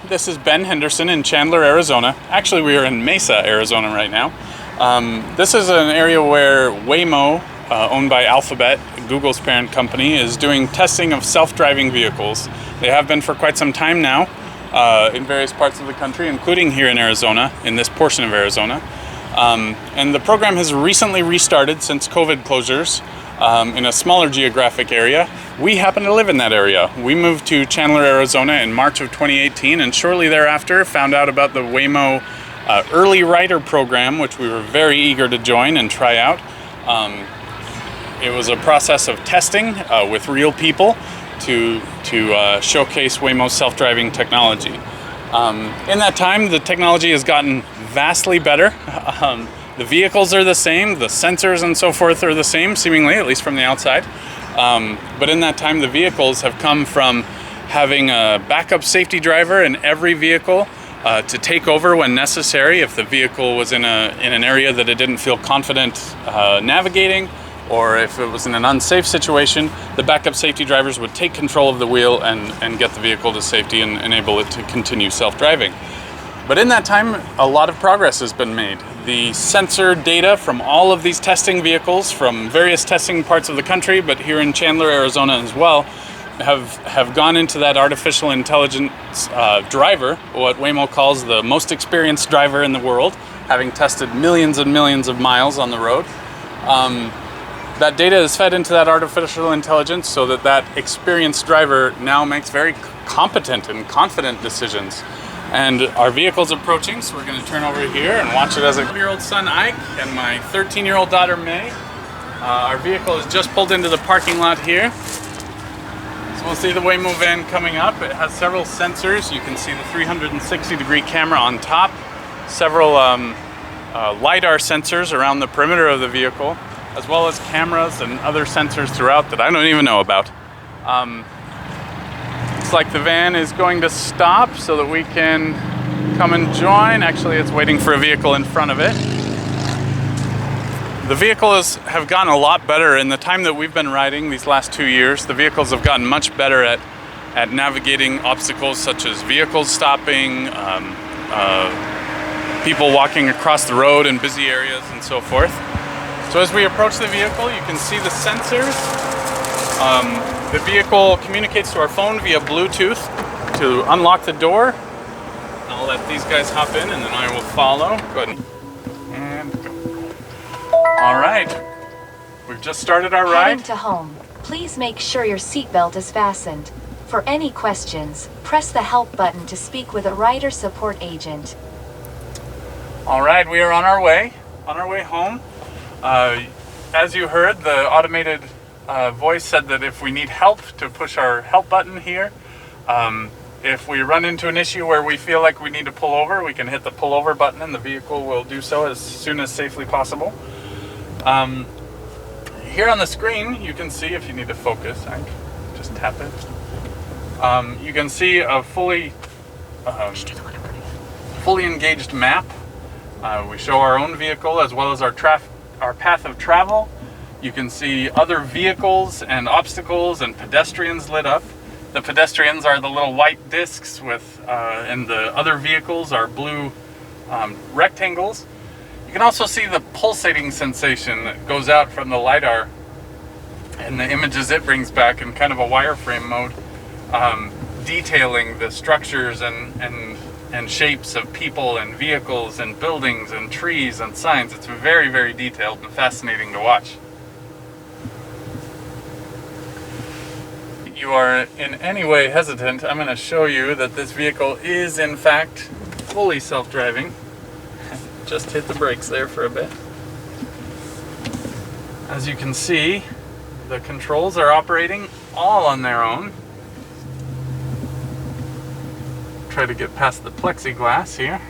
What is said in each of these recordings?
This is Ben Henderson in Chandler, Arizona. Actually, we are in Mesa, Arizona right now. This is an area where Waymo, owned by Alphabet, Google's parent company, is doing testing of self-driving vehicles. They have been for quite some time now in various parts of the country, including here in Arizona, in this portion of Arizona. And the program has recently restarted since COVID closures in a smaller geographic area. We happen to live in that area. We moved to Chandler, Arizona in March of 2018, and shortly thereafter found out about the Waymo Early Rider program, which we were very eager to join and try out. It was a process of testing with real people to showcase Waymo's self-driving technology. In that time, the technology has gotten vastly better. The vehicles are the same, the sensors and so forth are the same, seemingly, at least from the outside. But in that time, the vehicles have come from having a backup safety driver in every vehicle to take over when necessary if the vehicle was in an area that it didn't feel confident navigating, or if it was in an unsafe situation, the backup safety drivers would take control of the wheel and get the vehicle to safety and enable it to continue self-driving. But in that time, a lot of progress has been made. The sensor data from all of these testing vehicles from various testing parts of the country, but here in Chandler, Arizona as well, have gone into that artificial intelligence driver, what Waymo calls the most experienced driver in the world, having tested millions and millions of miles on the road. That data is fed into that artificial intelligence so that experienced driver now makes very competent and confident decisions. And our vehicle's approaching, so we're going to turn over here and watch it as a 12-year-old son Ike and my 13-year-old daughter May. Our vehicle has just pulled into the parking lot here. So we'll see the Waymo van coming up. It has several sensors. You can see the 360-degree camera on top, several LiDAR sensors around the perimeter of the vehicle, as well as cameras and other sensors throughout that I don't even know about. Looks like the van is going to stop so that we can come and join. Actually, it's waiting for a vehicle in front of it. The vehicles have gotten a lot better in the time that we've been riding these last 2 years. The vehicles have gotten much better at navigating obstacles such as vehicles stopping, people walking across the road in busy areas and so forth. So as we approach the vehicle, you can see the sensors. The vehicle communicates to our phone via Bluetooth to unlock the door. I'll let these guys hop in and then I will follow. Go ahead and go. All right, we've just started our ride. Heading to home. Please make sure your seatbelt is fastened. For any questions, press the help button to speak with a rider support agent. All right, we are on our way home. As you heard, the automated voice said that if we need help, to push our help button here. If we run into an issue where we feel like we need to pull over, we can hit the pull over button and the vehicle will do so as soon as safely possible. Here on the screen, you can see, if you need to focus, I can just tap it. You can see a fully engaged map. We show our own vehicle as well as our path of travel. You can see other vehicles and obstacles and pedestrians lit up. The pedestrians are the little white discs and the other vehicles are blue rectangles. You can also see the pulsating sensation that goes out from the LiDAR and the images it brings back in kind of a wireframe mode, detailing the structures and shapes of people and vehicles and buildings and trees and signs. It's very, very detailed and fascinating to watch. If you are in any way hesitant, I'm going to show you that this vehicle is in fact fully self-driving. Just hit the brakes there for a bit. As you can see, the controls are operating all on their own. Try to get past the plexiglass here.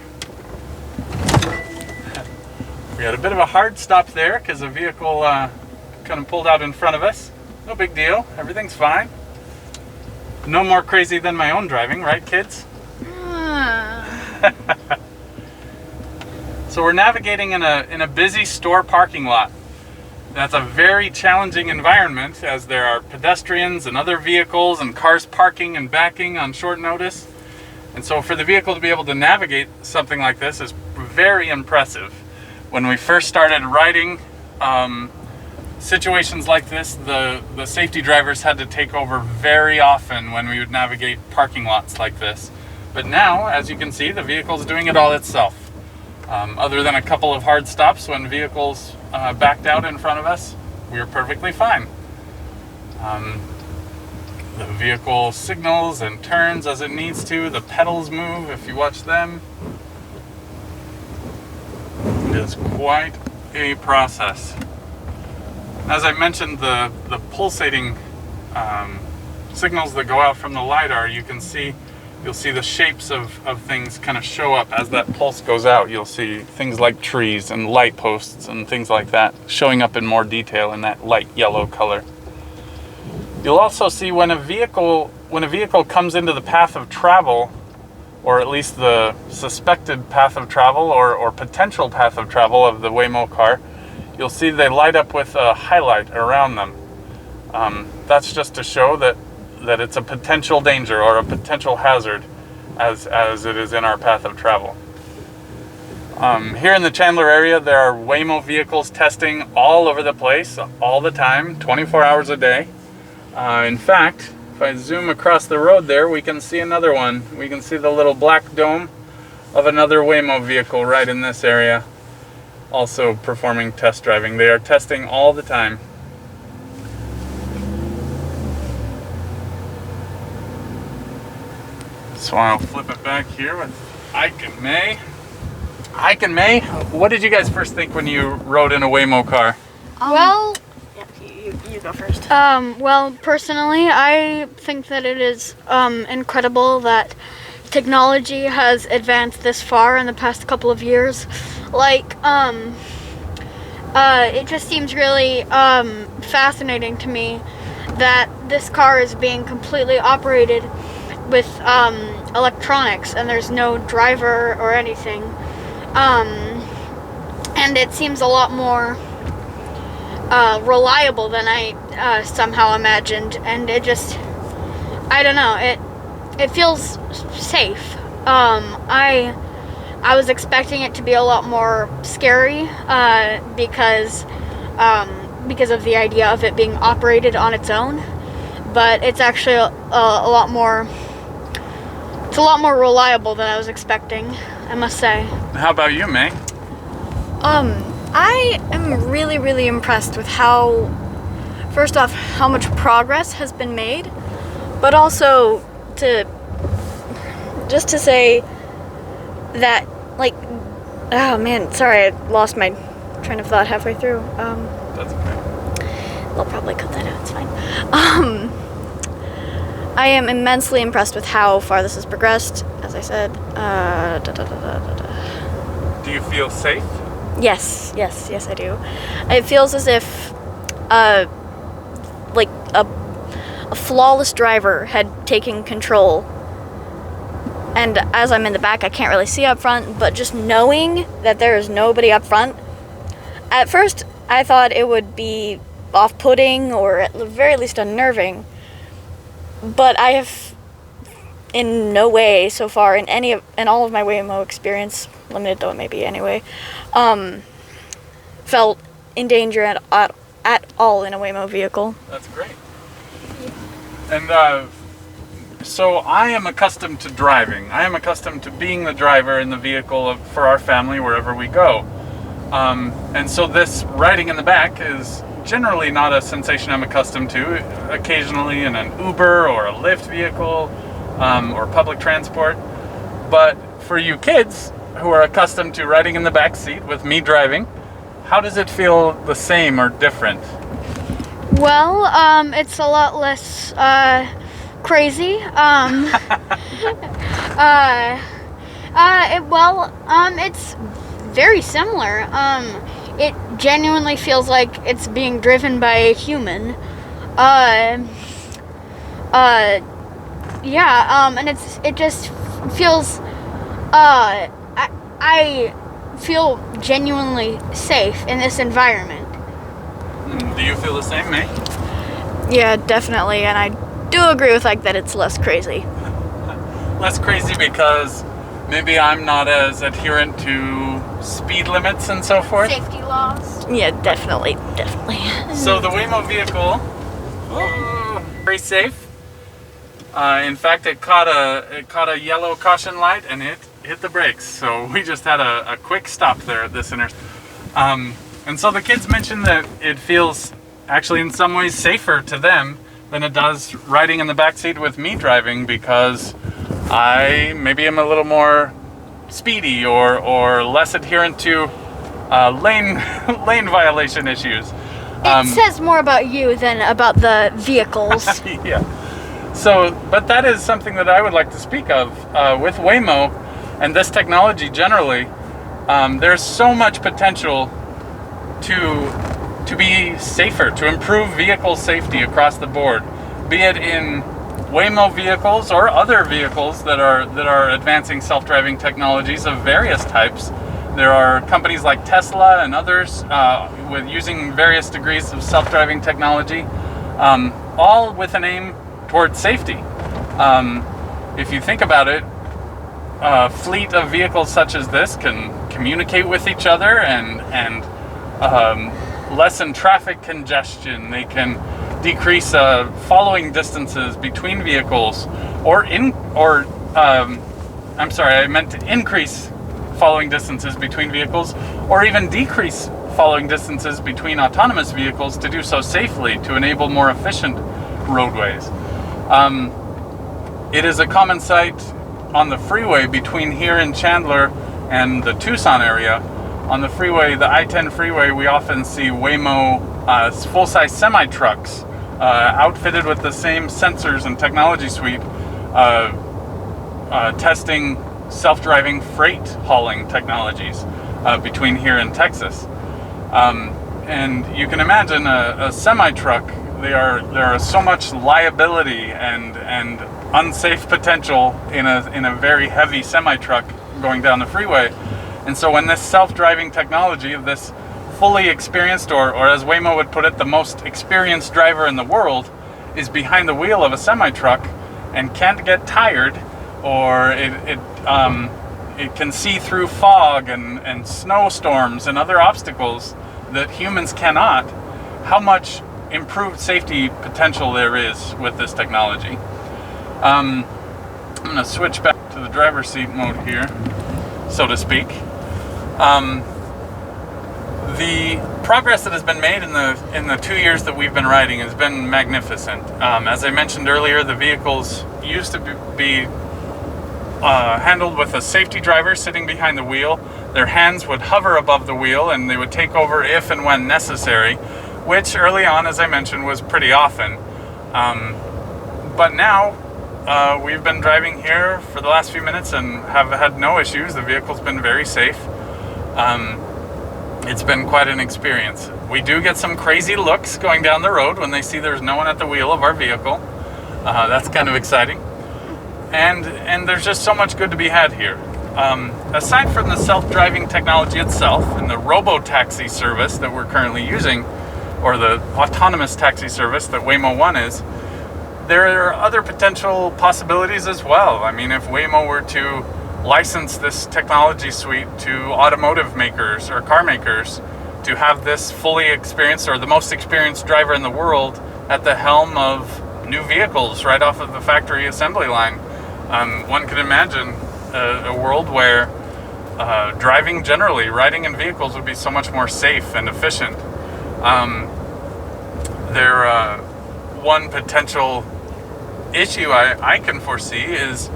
We had a bit of a hard stop there because the vehicle kind of pulled out in front of us. No big deal, everything's fine. No more crazy than my own driving, right kids? So we're navigating in a busy store parking lot. That's a very challenging environment as there are pedestrians and other vehicles and cars parking and backing on short notice. And so for the vehicle to be able to navigate something like this is very impressive. When we first started riding situations like this, the safety drivers had to take over very often when we would navigate parking lots like this. But now, as you can see, the vehicle's doing it all itself. Other than a couple of hard stops when vehicles backed out in front of us, we were perfectly fine. The vehicle signals and turns as it needs to. The pedals move if you watch them. It is quite a process. As I mentioned, the pulsating signals that go out from the LiDAR, you'll see the shapes of things kind of show up as that pulse goes out. You'll see things like trees and light posts and things like that showing up in more detail in that light yellow color. You'll also see when a vehicle comes into the path of travel, or at least the suspected path of travel or potential path of travel of the Waymo car, you'll see they light up with a highlight around them. That's just to show that it's a potential danger or a potential hazard as it is in our path of travel. Here in the Chandler area, there are Waymo vehicles testing all over the place, all the time, 24 hours a day. In fact, if I zoom across the road there, we can see another one. We can see the little black dome of another Waymo vehicle right in this area, also performing test driving. They are testing all the time. So I'll flip it back here with Ike and May. Ike and May, what did you guys first think when you rode in a Waymo car? Well, You go first. well, personally, I think that it is incredible that technology has advanced this far in the past couple of years. Like, it just seems really fascinating to me that this car is being completely operated with electronics and there's no driver or anything. And it seems a lot more reliable than I somehow imagined, and it just, I don't know, it feels safe. I was expecting it to be a lot more scary because of the idea of it being operated on its own, but it's actually a lot more reliable than I was expecting, I must say. How about you, May? I am really, really impressed with first off, how much progress has been made, but also to say that, like, oh man, sorry, I lost my train of thought halfway through. That's okay. They'll probably cut that out, it's fine. I am immensely impressed with how far this has progressed, as I said. Do you feel safe? Yes, I do. It feels as if, like a flawless driver had taken control. And as I'm in the back, I can't really see up front, but just knowing that there is nobody up front, at first I thought it would be off-putting or at the very least unnerving. But I have, in no way so far, in all of my Waymo experience, limited though it may be anyway, felt in danger at all in a Waymo vehicle. That's great. And so I am accustomed to driving. I am accustomed to being the driver in the vehicle for our family wherever we go. And so this riding in the back is generally not a sensation I'm accustomed to. Occasionally in an Uber or a Lyft vehicle or public transport. But for you kids who are accustomed to riding in the back seat with me driving, how does it feel the same or different? Well, it's a lot less crazy. It's very similar. It genuinely feels like it's being driven by a human. And it just feels, I feel genuinely safe in this environment. Do you feel the same, May? Yeah, definitely, and I do agree with that it's less crazy. less crazy because maybe I'm not as adherent to speed limits and so forth. Safety laws. Yeah, definitely. So the Waymo vehicle, very safe. In fact, it caught a yellow caution light and it hit the brakes. So we just had a quick stop there at this intersection. And so the kids mentioned that it feels actually in some ways safer to them than it does riding in the backseat with me driving, because I maybe am a little more speedy or less adherent to lane violation issues. It says more about you than about the vehicles. Yeah. So, but that is something that I would like to speak of with Waymo and this technology generally. There's so much potential to be safer, to improve vehicle safety across the board, be it in Waymo vehicles or other vehicles that are advancing self-driving technologies of various types. There are companies like Tesla and others with using various degrees of self-driving technology, all with an aim towards safety. If you think about it, a fleet of vehicles such as this can communicate with each other and lessen traffic congestion. They can decrease following distances between vehicles, I meant to increase following distances between vehicles, or even decrease following distances between autonomous vehicles to do so safely to enable more efficient roadways. It is a common sight on the freeway between here in Chandler and the Tucson area. On the freeway, the I-10 freeway, we often see Waymo full-size semi-trucks outfitted with the same sensors and technology suite testing self-driving freight hauling technologies between here and Texas. And you can imagine a semi-truck, there are so much liability and unsafe potential in a very heavy semi-truck going down the freeway. And so when this self-driving technology of this fully experienced, or as Waymo would put it, the most experienced driver in the world is behind the wheel of a semi-truck and can't get tired, or it can see through fog and snowstorms and other obstacles that humans cannot, how much improved safety potential there is with this technology. I'm going to switch back to the driver's seat mode here, so to speak. The progress that has been made in the 2 years that we've been riding has been magnificent. As I mentioned earlier, the vehicles used to be handled with a safety driver sitting behind the wheel. Their hands would hover above the wheel and they would take over if and when necessary, which early on, as I mentioned, was pretty often. But now, we've been driving here for the last few minutes and have had no issues. The vehicle's been very safe. It's been quite an experience. We do get some crazy looks going down the road when they see there's no one at the wheel of our vehicle. That's kind of exciting. And there's just so much good to be had here. Aside from the self-driving technology itself and the robo-taxi service that we're currently using, or the autonomous taxi service that Waymo One is, there are other potential possibilities as well. I mean, if Waymo were to license this technology suite to automotive makers or car makers to have this fully experienced, or the most experienced driver in the world at the helm of new vehicles right off of the factory assembly line, one could imagine a world where driving generally, riding in vehicles would be so much more safe and efficient. One potential issue I can foresee is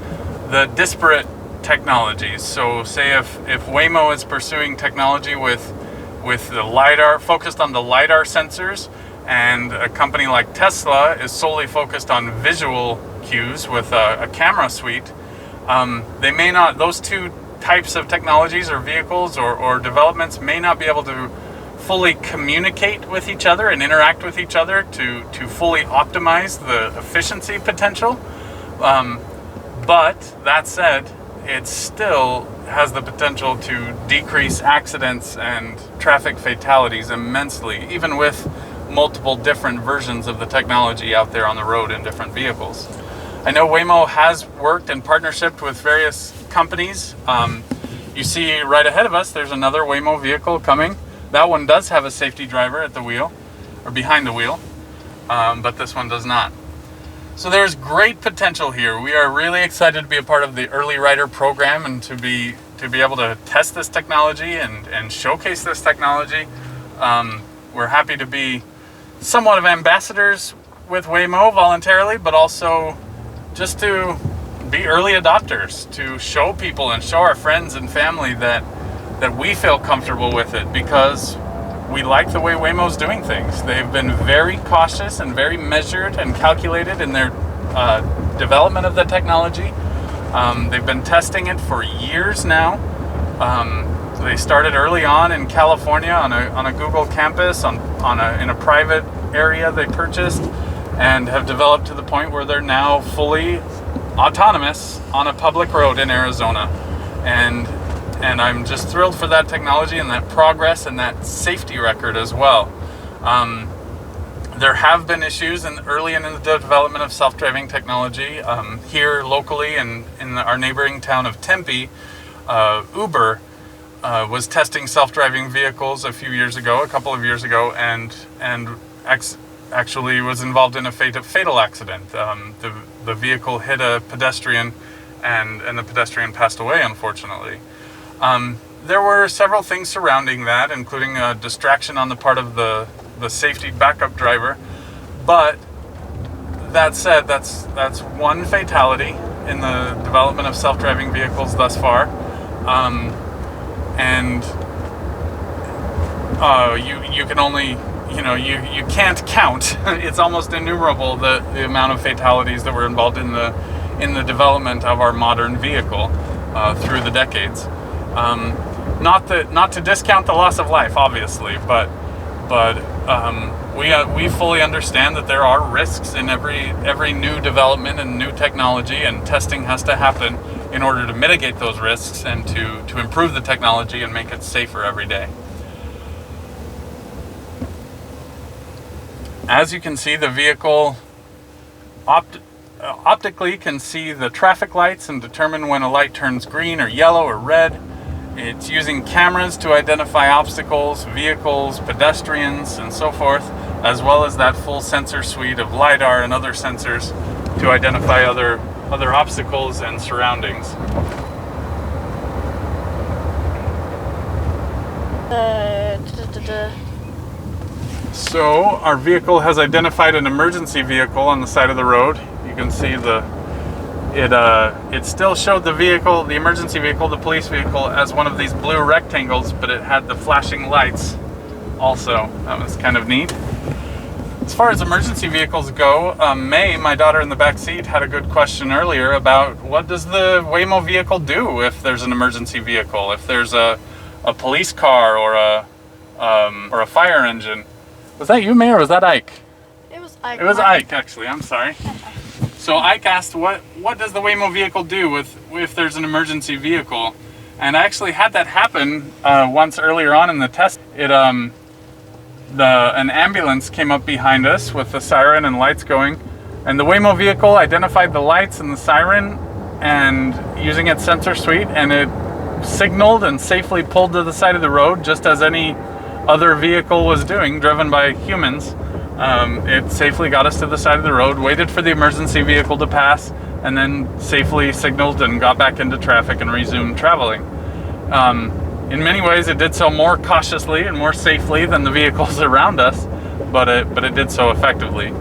the disparate technologies. So say if Waymo is pursuing technology with the LiDAR, focused on the LiDAR sensors, and a company like Tesla is solely focused on visual cues with a camera suite, they may not, those two types of technologies or vehicles or developments may not be able to fully communicate with each other and interact with each other to fully optimize the efficiency potential. But that said, it still has the potential to decrease accidents and traffic fatalities immensely, even with multiple different versions of the technology out there on the road in different vehicles. I know Waymo has worked in partnership with various companies. You see right ahead of us, there's another Waymo vehicle coming. That one does have a safety driver at the wheel, or behind the wheel, but this one does not. So there's great potential here. We are really excited to be a part of the Early Rider program and to be able to test this technology and showcase this technology. We're happy to be somewhat of ambassadors with Waymo voluntarily, but also just to be early adopters, to show people and show our friends and family that we feel comfortable with it because we like the way Waymo's doing things. They've been very cautious and very measured and calculated in their development of the technology. They've been testing it for years now. They started early on in California on a Google campus in a private area they purchased, and have developed to the point where they're now fully autonomous on a public road in Arizona. And I'm just thrilled for that technology and that progress and that safety record as well. There have been issues early in the development of self-driving technology. Here locally in our neighboring town of Tempe, Uber was testing self-driving vehicles a couple of years ago, and actually was involved in a fatal accident. The vehicle hit a pedestrian, and the pedestrian passed away, unfortunately. There were several things surrounding that, including a distraction on the part of the safety backup driver. But that said, that's one fatality in the development of self-driving vehicles thus far. You can only, you can't count. It's almost innumerable the amount of fatalities that were involved in the development of our modern vehicle through the decades. Not to discount the loss of life, obviously, but we fully understand that there are risks in every new development and new technology, and testing has to happen in order to mitigate those risks and to improve the technology and make it safer every day. As you can see, the vehicle optically can see the traffic lights and determine when a light turns green or yellow or red. It's using cameras to identify obstacles, vehicles, pedestrians, and so forth, as well as that full sensor suite of LiDAR and other sensors to identify other obstacles and surroundings. So our vehicle has identified an emergency vehicle on the side of the road. You can see it still showed the emergency vehicle, the police vehicle, as one of these blue rectangles, but it had the flashing lights also. That was kind of neat. As far as emergency vehicles go, May, my daughter in the back seat, had a good question earlier about what does the Waymo vehicle do if there's an emergency vehicle, if there's a police car or a fire engine. Was that you, May, or was that Ike? It was Ike. It was Ike, actually. I'm sorry. So Ike asked, what does the Waymo vehicle do if there's an emergency vehicle? And I actually had that happen once earlier on in the test. An ambulance came up behind us with the siren and lights going, and the Waymo vehicle identified the lights and the siren, and using its sensor suite, and it signaled and safely pulled to the side of the road, just as any other vehicle was doing, driven by humans. It safely got us to the side of the road, waited for the emergency vehicle to pass, and then safely signaled and got back into traffic and resumed traveling. In many ways, it did so more cautiously and more safely than the vehicles around us, but it did so effectively.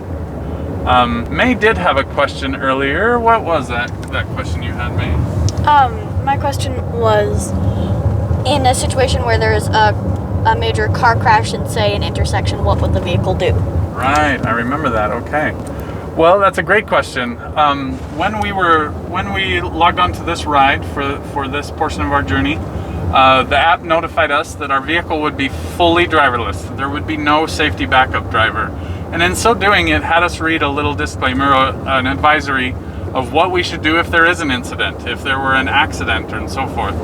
May did have a question earlier. What was that question you had, May? My question was, in a situation where there is a major car crash in, say, an intersection, what would the vehicle do? Right, I remember that. Okay. Well, that's a great question. When we logged onto this ride for this portion of our journey, the app notified us that our vehicle would be fully driverless. There would be no safety backup driver. And in so doing, it had us read a little disclaimer, an advisory of what we should do if there is an incident, if there were an accident, and so forth.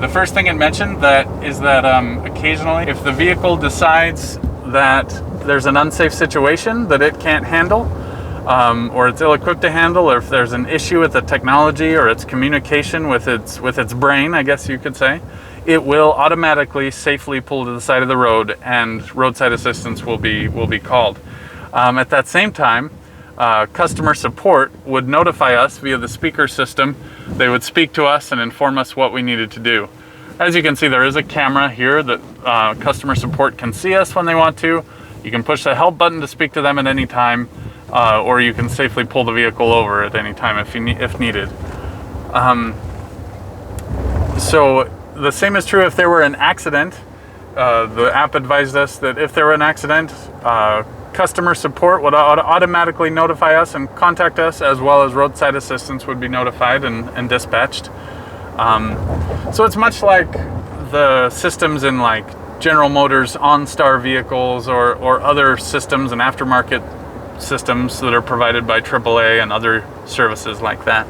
The first thing it mentioned is that occasionally, if the vehicle decides that there's an unsafe situation that it can't handle, or it's ill-equipped to handle, or if there's an issue with the technology or its communication with its brain, I guess you could say, it will automatically safely pull to the side of the road, and roadside assistance will be called. At that same time, customer support would notify us via the speaker system. They would speak to us and inform us what we needed to do. As you can see, there is a camera here that customer support can see us when they want to. You can push the help button to speak to them at any time, or you can safely pull the vehicle over at any time if needed. So the same is true if there were an accident. The app advised us that if there were an accident, customer support would automatically notify us and contact us, as well as roadside assistance would be notified and dispatched. So it's much like the systems in like General Motors OnStar vehicles or other systems and aftermarket systems that are provided by AAA and other services like that.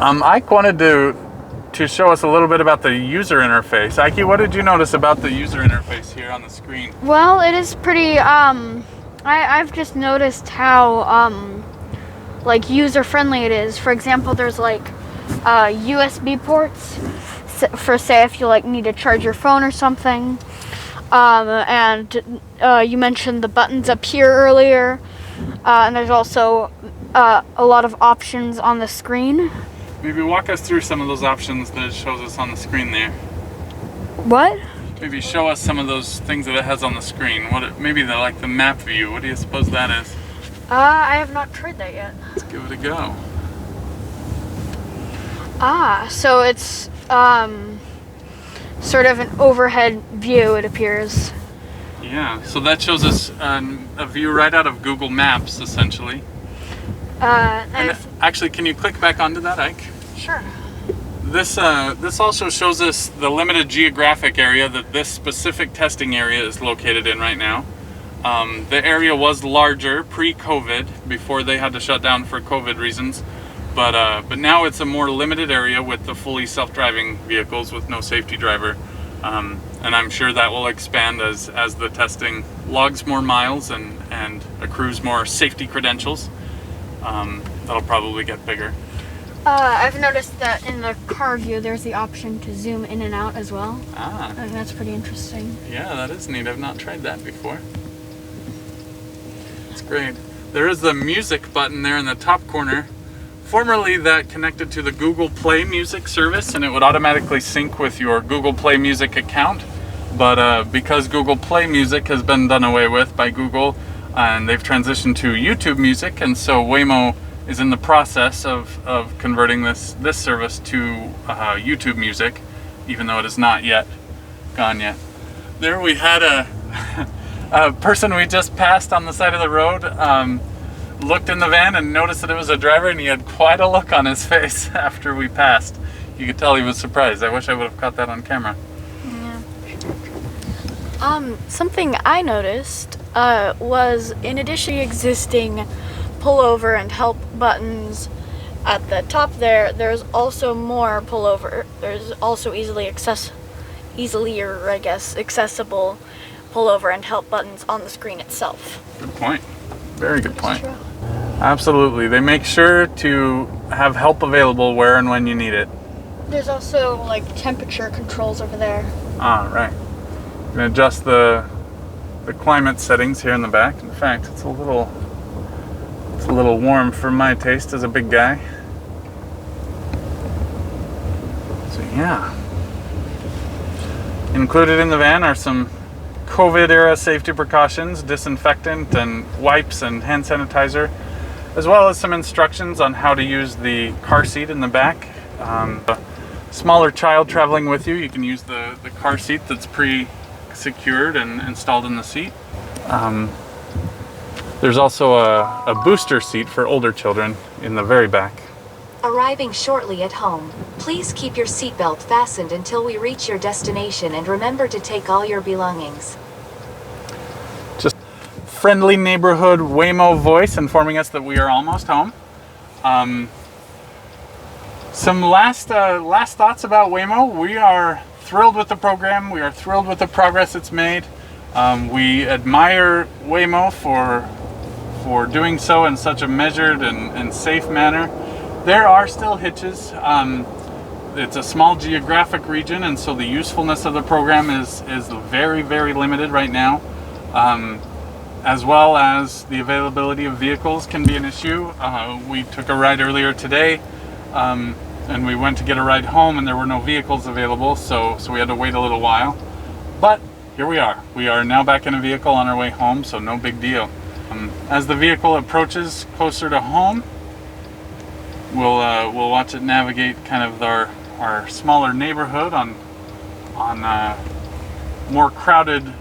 Ike wanted to show us a little bit about the user interface. Ike, what did you notice about the user interface here on the screen? Well, it is pretty, I've just noticed how, like, user-friendly it is. For example, there's, like, USB ports for, say, if you, like, need to charge your phone or something. And you mentioned the buttons up here earlier. And there's also a lot of options on the screen. Maybe walk us through some of those options that it shows us on the screen there. What? Maybe show us some of those things that it has on the screen. Maybe like the map view. What do you suppose that is? I have not tried that yet. Let's give it a go. So it's sort of an overhead view, it appears. Yeah, so that shows us a view right out of Google Maps, essentially. And actually, can you click back onto that, Ike? Sure. This also shows us the limited geographic area that this specific testing area is located in right now. The area was larger pre-COVID, before they had to shut down for COVID reasons, but now it's a more limited area with the fully self-driving vehicles with no safety driver, and I'm sure that will expand as the testing logs more miles and accrues more safety credentials. That'll probably get bigger. I've noticed that in the car view, there's the option to zoom in and out as well. Ah. I think that's pretty interesting. Yeah, that is neat. I've not tried that before. It's great. There is the music button there in the top corner. Formerly that connected to the Google Play Music service, and it would automatically sync with your Google Play Music account. But because Google Play Music has been done away with by Google, and they've transitioned to YouTube Music, and so Waymo is in the process of converting this service to YouTube Music, even though it is not yet gone yet. There we had a person we just passed on the side of the road, looked in the van and noticed that it was a driver, and he had quite a look on his face after we passed. You could tell he was surprised. I wish I would have caught that on camera. Yeah. Something I noticed was, in addition to the existing pullover and help buttons at the top there's also more pullover. There's also accessible pullover and help buttons on the screen itself. Good point. Very good point. Absolutely. They make sure to have help available where and when you need it. There's also like temperature controls over there. Ah, right. You can adjust the climate settings here in the back. In fact, it's a little warm for my taste as a big guy. So yeah. Included in the van are some COVID era safety precautions, disinfectant and wipes and hand sanitizer, as well as some instructions on how to use the car seat in the back. A smaller child traveling with you, you can use the car seat that's pre-secured and installed in the seat. There's also a booster seat for older children in the very back. Arriving shortly at home, please keep your seatbelt fastened until we reach your destination, and remember to take all your belongings. Just friendly neighborhood Waymo voice informing us that we are almost home. Some last thoughts about Waymo. We are thrilled with the program. We are thrilled with the progress it's made. We admire Waymo for for doing so in such a measured and safe manner. There are still hitches. It's a small geographic region, and so the usefulness of the program is very, very limited right now. As well as the availability of vehicles can be an issue. We took a ride earlier today, and we went to get a ride home, and there were no vehicles available, so we had to wait a little while. But here we are. We are now back in a vehicle on our way home, so no big deal. As the vehicle approaches closer to home, we'll watch it navigate kind of our smaller neighborhood on more crowded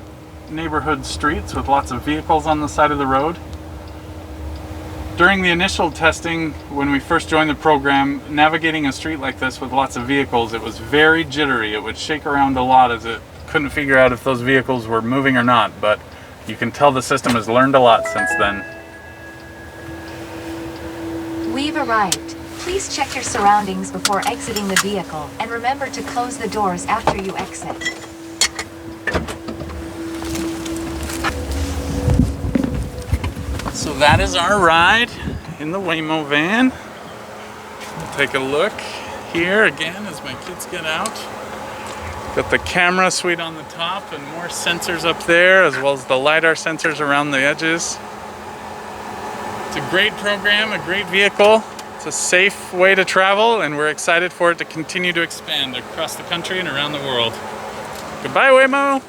neighborhood streets with lots of vehicles on the side of the road. During the initial testing, when we first joined the program, navigating a street like this with lots of vehicles, it was very jittery. It would shake around a lot as it couldn't figure out if those vehicles were moving or not, but you can tell the system has learned a lot since then. We've arrived. Please check your surroundings before exiting the vehicle, and remember to close the doors after you exit. So that is our ride in the Waymo van. We'll take a look here again as my kids get out. Got the camera suite on the top and more sensors up there, as well as the LiDAR sensors around the edges. It's a great program, a great vehicle. It's a safe way to travel, and we're excited for it to continue to expand across the country and around the world. Goodbye, Waymo!